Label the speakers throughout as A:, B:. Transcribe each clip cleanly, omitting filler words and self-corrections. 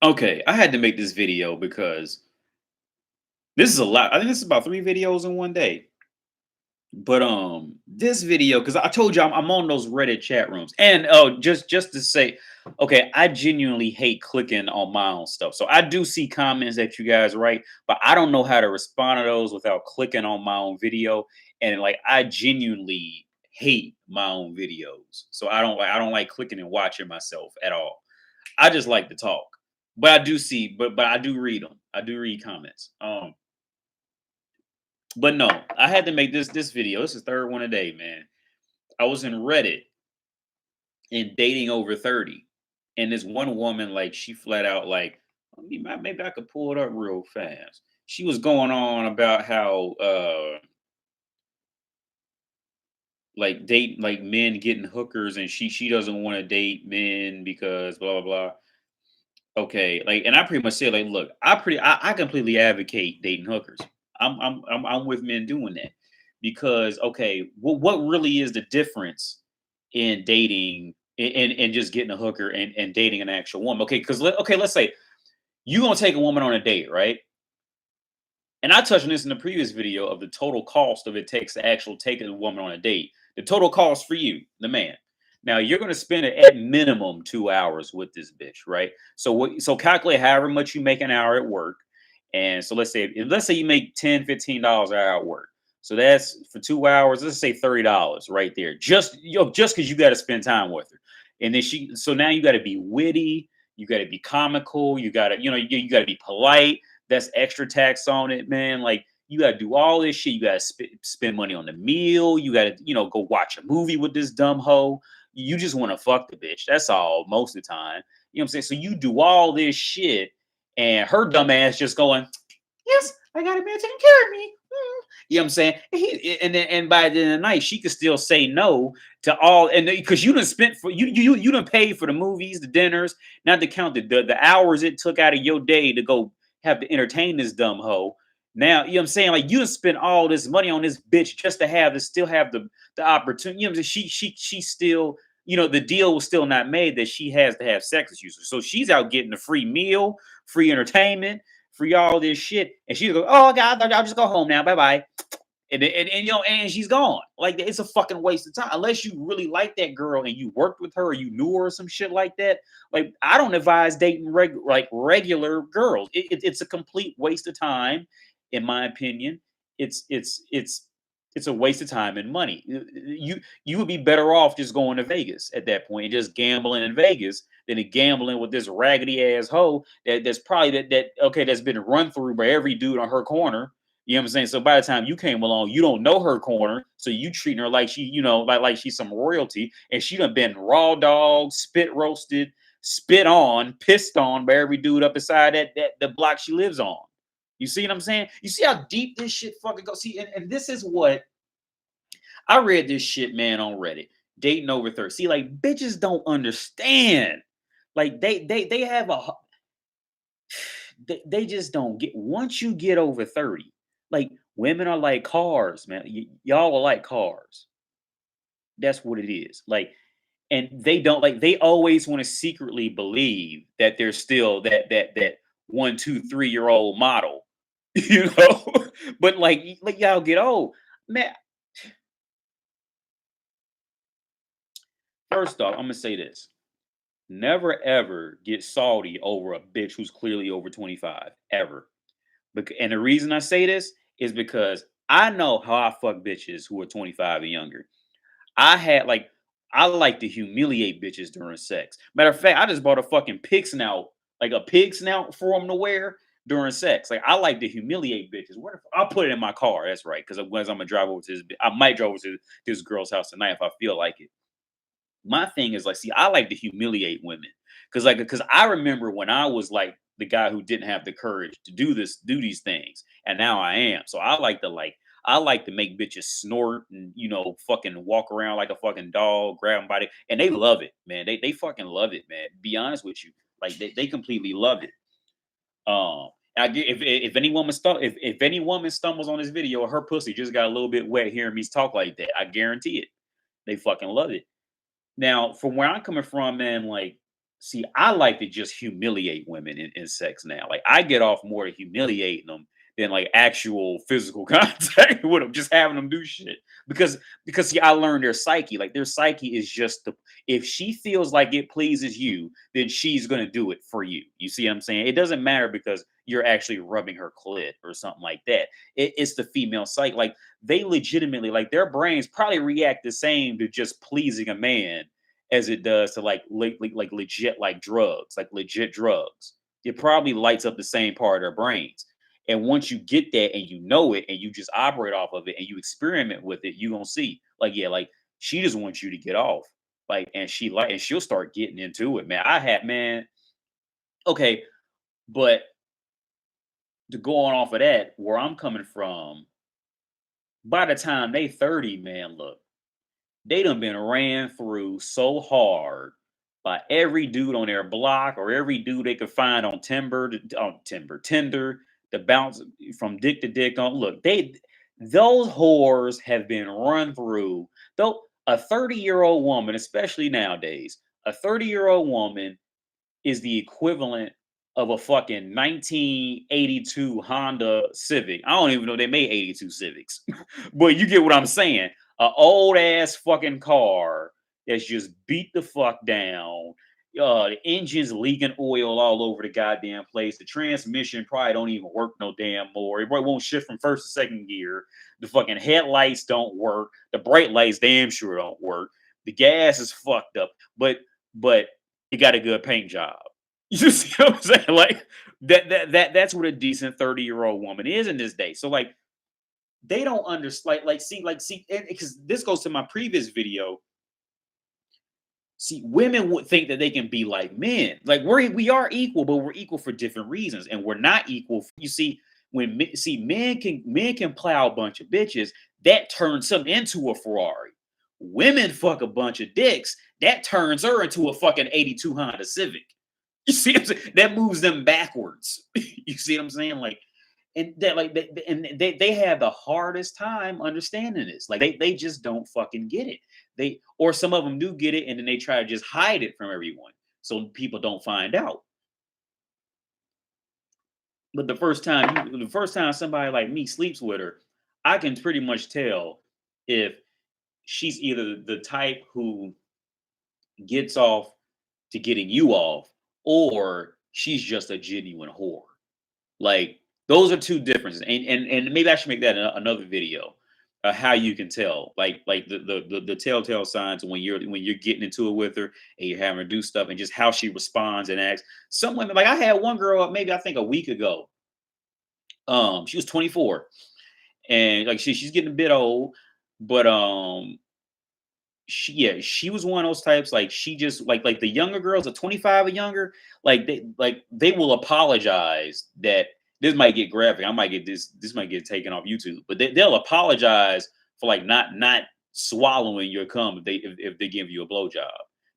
A: Okay, I had to make this video because this is a lot. I think this is about 3 videos in one day. But this video, because I told you I'm on those Reddit chat rooms, and oh, just to say, okay, I genuinely hate clicking on my own stuff. So I do see comments that you guys write, but I don't know how to respond to those without clicking on my own video. And like, I genuinely hate my own videos, so I don't like clicking and watching myself at all. I just like to talk, but I do see, but I do read them. I do read comments. But no, I had to make this video. This is the third one today, man. I was in Reddit and dating over 30. And this one woman, like, she flat out like, maybe I could pull it up real fast. She was going on about how like date like men getting hookers, and she doesn't want to date men because blah blah blah. Okay, like, and I pretty much said, like, look, I completely advocate dating hookers. I'm with men doing that because, okay, what really is the difference in dating and just getting a hooker and dating an actual woman? Okay, because okay, let's say you gonna take a woman on a date, right? And I touched on this in the previous video of the total cost of it takes to actually take a woman on a date. The total cost for you, the man. Now you're going to spend at minimum 2 hours with this bitch, right? So so calculate however much you make an hour at work, and so let's say you make $10, $15 an hour at work. So that's for 2 hours. Let's say $30 right there, just because you got to spend time with her. And then so now you got to be witty, you got to be comical, you got to you got to be polite. That's extra tax on it, man. Like, you got to do all this shit. You got to spend money on the meal. You got to, go watch a movie with this dumb hoe. You just want to fuck the bitch. That's all most of the time. You know what I'm saying? So you do all this shit, and her dumb ass just going, yes, I got a man taking care of me. You know what I'm saying? And by the end of the night, she could still say no to all, and because you done spent for you done paid for the movies, the dinners, not to count the hours it took out of your day to go have to entertain this dumb hoe. Now, you know what I'm saying? Like, you done spent all this money on this bitch just to still have the opportunity. You know what I'm saying? She still, the deal was still not made that she has to have sex with you. So she's out getting a free meal, free entertainment, free all this shit. And she goes, oh God, I'll just go home now. Bye-bye. And she's gone. Like, it's a fucking waste of time. Unless you really like that girl and you worked with her or you knew her or some shit like that. Like, I don't advise dating regular girls. It's a complete waste of time, in my opinion. It's a waste of time and money. You would be better off just going to Vegas at that point and just gambling in Vegas than to gambling with this raggedy ass hoe that's probably that's been run through by every dude on her corner. You know what I'm saying? So by the time you came along, you don't know her corner, so you treating her like she, like she's some royalty, and she done been raw dog, spit roasted, spit on, pissed on by every dude up inside that the block she lives on. You see what I'm saying? You see how deep this shit fucking goes? See, and this is what I read this shit, man, on Reddit. Dating over 30. See, like, bitches don't understand. Like, they have they just don't get, once you get over 30, like, women are like cars, man. Y'all are like cars. That's what it is. Like, and they don't, like, they always want to secretly believe that they're still that 1, 2, 3 year old model, you know. But like y'all get old, man. First off, I'm gonna say this: never ever get salty over a bitch who's clearly over 25, ever. And the reason I say this is because I know how I fuck bitches who are 25 and younger. I had like I like to humiliate bitches during sex. Matter of fact, I just bought a fucking pig snout, like a pig snout for them to wear during sex. Like, I like to humiliate bitches. I'll put it in my car. That's right, because I'm gonna drive over to I might drive over to this girl's house tonight if I feel like it. My thing is, like, see, I like to humiliate women because I remember when I was like the guy who didn't have the courage to do these things, and now I am. So I like to make bitches snort and fucking walk around like a fucking dog, grab them by the, and they love it, man. They fucking love it, man. Be honest with you, like they completely love it. If any woman if any woman stumbles on this video, her pussy just got a little bit wet hearing me talk like that, I guarantee it. They fucking love it. Now, from where I'm coming from, man, like, See, I like to just humiliate women in sex now. Like I get off more to humiliating them than like actual physical contact with them, just having them do shit. Because see, I learned their psyche. Like their psyche is just the if she feels like it pleases you, then she's gonna do it for you. You see what I'm saying? It doesn't matter because you're actually rubbing her clit or something like that. It's the female psyche. Like they legitimately, like their brains probably react the same to just pleasing a man as it does to like legit like drugs, like legit drugs. It probably lights up the same part of their brains. And once you get that and you know it and you just operate off of it and you experiment with it, you gonna see. Like, yeah, like she just wants you to get off. Like, and she'll start getting into it, man. I had man, okay, but to go on off of that, where I'm coming from, by the time they 30, man, look, they done been ran through so hard by every dude on their block or every dude they could find on Tinder, to bounce from dick to dick on. Look, those whores have been run through. Though a 30-year-old woman, especially nowadays, a 30-year-old woman is the equivalent of a fucking 1982 Honda Civic. I don't even know they made 82 Civics, but you get what I'm saying. A old ass fucking car that's just beat the fuck down. The engine's leaking oil all over the goddamn place. The transmission probably don't even work no damn more. It probably won't shift from first to second gear. The fucking headlights don't work. The bright lights damn sure don't work. The gas is fucked up. But he got a good paint job. You see what I'm saying? Like that's what a decent 30-year-old woman is in this day. So like they don't understand like see because this goes to my previous video. See, women would think that they can be like men. Like we are equal, but we're equal for different reasons, and we're not equal. You see, men can plow a bunch of bitches, that turns them into a Ferrari. Women fuck a bunch of dicks, that turns her into a fucking 82 Honda Civic. You see what I'm saying? That moves them backwards. You see what I'm saying? Like, and that like they have the hardest time understanding this. Like they just don't fucking get it. They or some of them do get it, and then they try to just hide it from everyone so people don't find out. But the first time somebody like me sleeps with her, I can pretty much tell if she's either the type who gets off to getting you off, or she's just a genuine whore. Like those are two differences, and maybe I should make that another video. How you can tell, like the telltale signs when you're getting into it with her and you're having her do stuff, and just how she responds and acts. Some women, like I had one girl, maybe I think a week ago. She was 24, and like she's getting a bit old, but she was one of those types. Like she just like the younger girls at 25 or younger, like they will apologize that this might get graphic. I might get this might get taken off YouTube, but they'll apologize for like not swallowing your cum if they give you a blowjob.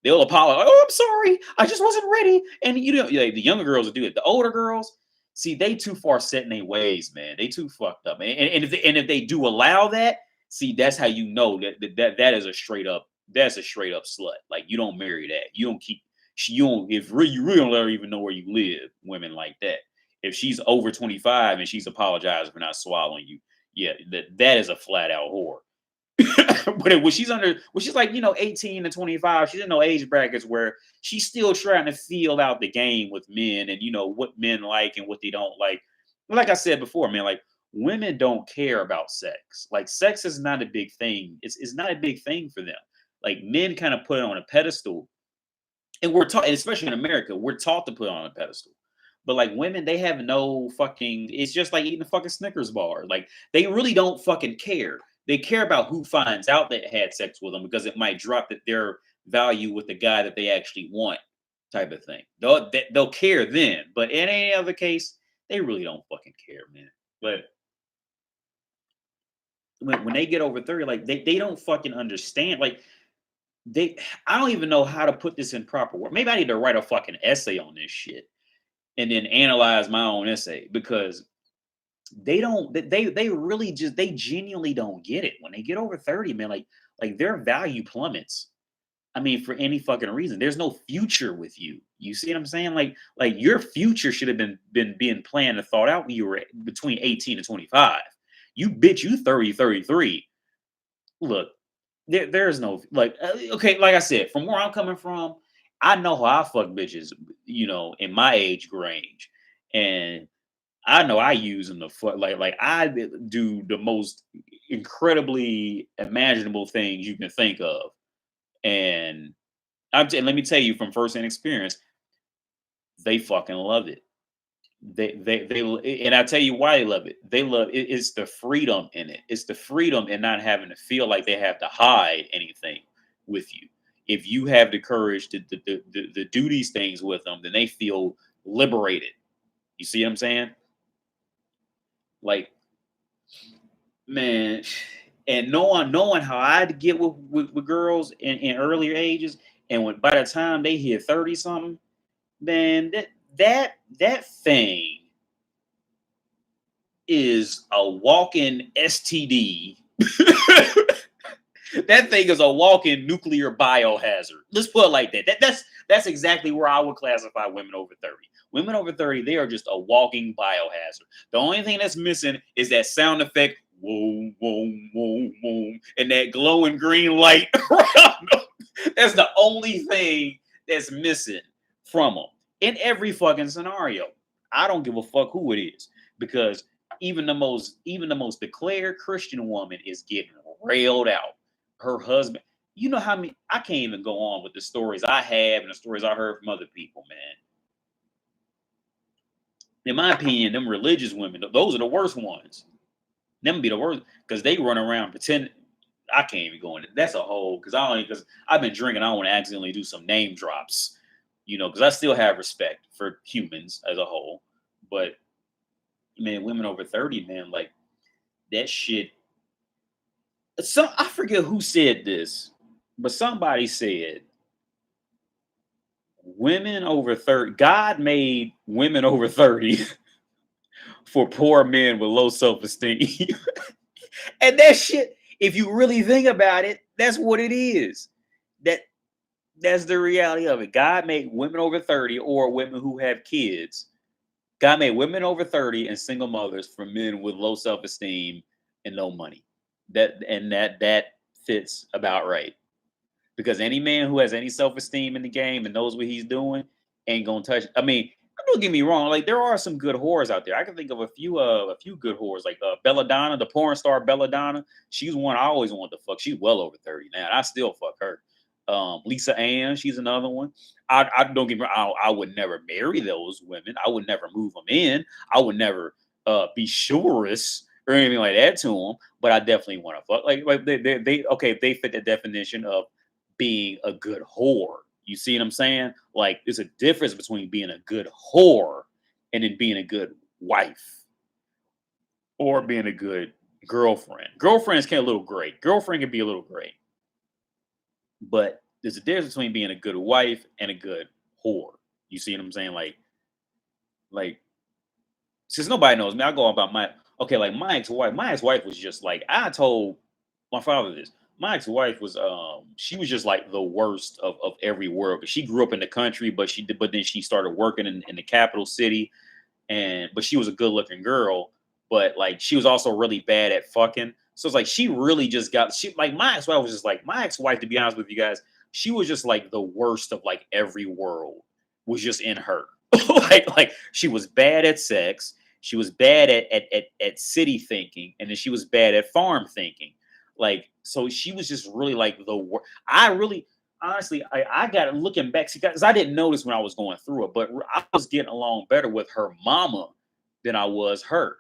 A: They'll apologize. Oh, I'm sorry. I just wasn't ready. And you know, like, the younger girls will do it. The older girls, see, they too far set in their ways, man. They too fucked up. And if they do allow that, see, that's how you know that is a straight up slut. Like you don't marry that. You don't keep you don't if really you really don't let her even know where you live. Women like that. If she's over 25 and she's apologizing for not swallowing you, yeah, that is a flat out whore. But when she's like 18 to 25, she's in no age brackets where she's still trying to feel out the game with men and what men like and what they don't like. Like I said before, man, like women don't care about sex. Like sex is not a big thing. It's not a big thing for them. Like men kind of put it on a pedestal, and we're taught, especially in America, we're taught to put it on a pedestal. But like women, they have no fucking. It's just like eating a fucking Snickers bar. Like they really don't fucking care. They care about who finds out that had sex with them because it might drop their value with the guy that they actually want, type of thing. They'll care then, but in any other case, they really don't fucking care, man. But when they get over 30, like they don't fucking understand. Like they, I don't even know how to put this in proper words. Maybe I need to write a fucking essay on this shit and then analyze my own essay because they really they genuinely don't get it when they get over 30, man. Like their value plummets. I mean, for any fucking reason. There's no future with you. You see what I'm saying? Like your future should have been being planned and thought out when you were between 18 and 25. You bitch, you 30, 33. Look, there's no like okay, like I said, from where I'm coming from, I know how I fuck bitches, in my age range. And I know I use them to fuck like I do the most incredibly imaginable things you can think of. And let me tell you from firsthand experience, they fucking love it. And I tell you why they love it. They love it. It's the freedom in it. It's the freedom in not having to feel like they have to hide anything with you. If you have the courage to do these things with them, then they feel liberated. You see what I'm saying? Like, man, and knowing how I'd get with girls in earlier ages, and when by the time they hit 30 something, man, that thing is a walking STD. That thing is a walking nuclear biohazard. Let's put it like that. That's exactly where I would classify women over 30. Women over 30, they are just a walking biohazard. The only thing that's missing is that sound effect, whoa, whoa, whoa, whoa, and that glowing green light. That's the only thing that's missing from them in every fucking scenario. I don't give a fuck who it is, because even the most declared Christian woman is getting railed out. Her husband, you know how many, I can't even go on with the stories I have and the stories I heard from other people, man. In my opinion, them religious women, those are the worst ones. Them be the worst because they run around pretending. I can't even go into that's a whole because I've been drinking. I don't want to accidentally do some name drops, because I still have respect for humans as a whole. But man, women over 30, man, like that shit. So I forget who said this, but somebody said women over 30, God made women over 30 for poor men with low self-esteem. And that shit, if you really think about it, that's what it is. That that's the reality of it. God made women over 30 or women who have kids. God made women over 30 and single mothers for men with low self-esteem and no money. That fits about right. Because any man who has any self-esteem in the game and knows what he's doing ain't gonna touch. I mean, don't get me wrong. Like there are some good whores out there. I can think of a few good whores, like Belladonna, the porn star Belladonna. She's one I always wanted to fuck. She's well over 30 now. I still fuck her. Lisa Ann, she's another one. I don't get me wrong. I would never marry those women. I would never move them in. I would never be chivalrous or anything like that to them. But I definitely want to fuck. Like they okay. They fit the definition of being a good whore. You see what I'm saying? Like, there's a difference between being a good whore and then being a good wife or being a good girlfriend. Girlfriends can a little great. Girlfriend can be a little great, but there's a difference between being a good wife and a good whore. You see what I'm saying? Like since nobody knows me, I go about my okay. Like my ex-wife. My ex-wife was just like I told my father this. My ex-wife was she was just like the worst of every world. 'Cause she grew up in the country, but then she started working in the capital city, but she was a good looking girl, but like she was also really bad at fucking. So it's like she really just got she like my ex-wife was just like my ex-wife, to be honest with you guys, she was just like the worst of like every world was just in her. Like she was bad at sex, she was bad at city thinking, and then she was bad at farm thinking. Like so she was just really like the worst. I really honestly, I got looking back because I didn't notice when I was going through it, but I was getting along better with her mama than I was her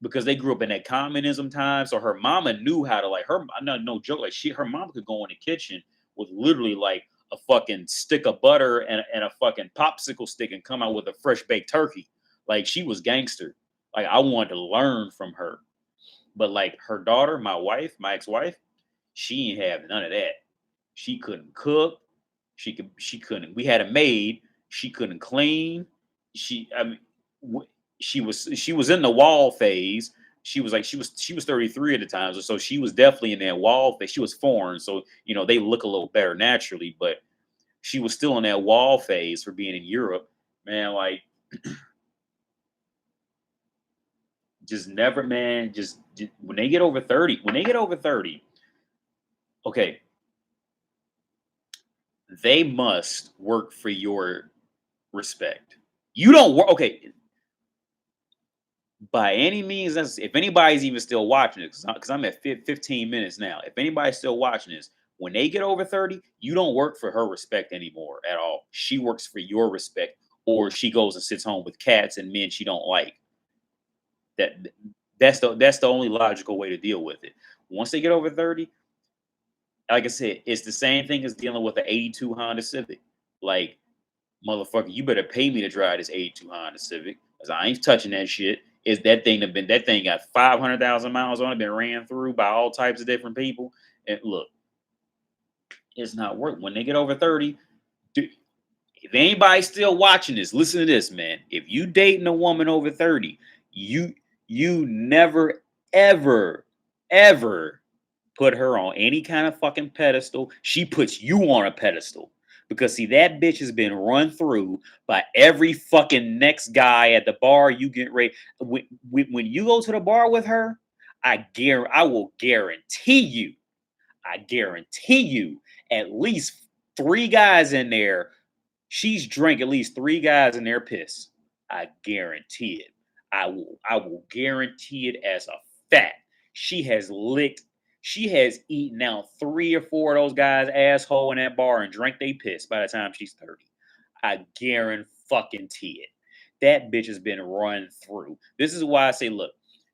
A: because they grew up in that communism time. So her mama knew how to like her. No joke. Like her mama could go in the kitchen with literally like a fucking stick of butter and a fucking popsicle stick and come out with a fresh baked turkey. Like she was gangster. Like I wanted to learn from her. But like her daughter, my wife, my ex-wife, she ain't have none of that. She couldn't cook. She couldn't. We had a maid. She couldn't clean. She I mean she was in the wall phase, she was 33 at the time, so she was definitely in that wall phase. She was foreign, so they look a little better naturally, but she was still in that wall phase for being in Europe. Man, like just never, man. Just when they get over 30, okay, they must work for your respect. You don't work, okay, by any means. If anybody's even still watching it, because I'm at 15 minutes now. If anybody's still watching this, when they get over 30, you don't work for her respect anymore at all. She works for your respect, or she goes and sits home with cats and men she don't like. That that's the only logical way to deal with it. Once they get over 30, like I said, it's the same thing as dealing with an 82 Honda Civic. Like, motherfucker, you better pay me to drive this 82 Honda Civic, because I ain't touching that shit. Is that thing got 500,000 miles on it, been ran through by all types of different people. And look, it's not worth. When they get over 30, if anybody's still watching this, listen to this, man. If you dating a woman over 30, you you never ever ever put her on any kind of fucking pedestal. She puts you on a pedestal. Because see, that bitch has been run through by every fucking next guy at the bar you get ready. When you go to the bar with her, I will guarantee you at least three guys in there. She's drank at least three guys in their piss. I guarantee it. I will guarantee it as a fact. She has licked, she has eaten out three or four of those guys' asshole in that bar and drank they piss by the time she's 30. I guarantee it. That bitch has been run through. This is why I say, look,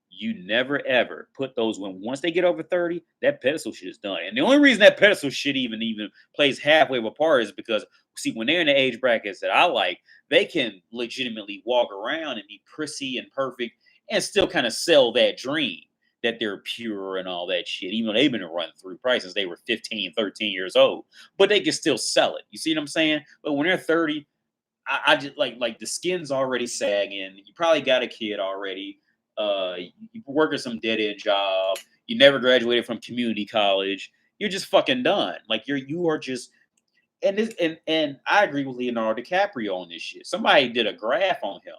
A: you never ever put those when once they get over 30, that pedestal shit is done. And the only reason that pedestal shit even plays halfway of a part is because see, when they're in the age brackets that I like, they can legitimately walk around and be prissy and perfect and still kind of sell that dream that they're pure and all that shit, even though they've been run through price since they were 15, 13 years old. But they can still sell it. You see what I'm saying? But when they're 30, I just like the skin's already sagging. You probably got a kid already. You working some dead end job. You never graduated from community college. You're just fucking done. Like you are just and I agree with Leonardo DiCaprio on this shit. Somebody did a graph on him.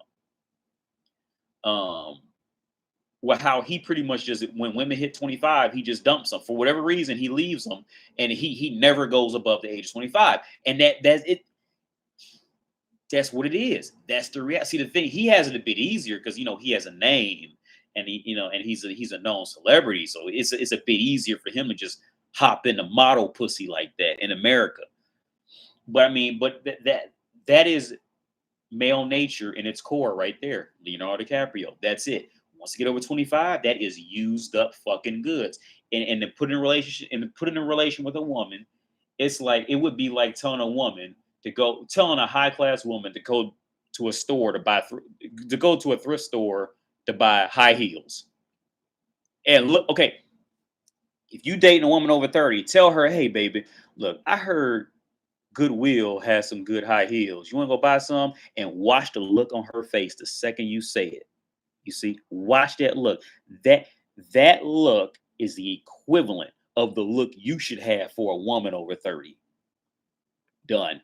A: Um, well, how he pretty much just when women hit 25, he just dumps them for whatever reason. He leaves them, and he never goes above the age of 25. And that's it. That's what it is. That's the reality. See, the thing, he has it a bit easier because he has a name, and he's a known celebrity, so it's a bit easier for him to just hop into model pussy like that in America. But I mean, but that is male nature in its core right there. Leonardo DiCaprio. That's it. Once you get over 25, that is used up fucking goods. And to put in a relationship and to put in a relation with a woman, it's like it would be like telling a high class woman to go to a store to go to a thrift store to buy high heels. And look, okay, if you dating a woman over 30, tell her, hey baby, look, I heard Goodwill has some good high heels. You want to go buy some and watch the look on her face the second you say it. You see, watch that look. That that look is the equivalent of the look you should have for a woman over 30. Done.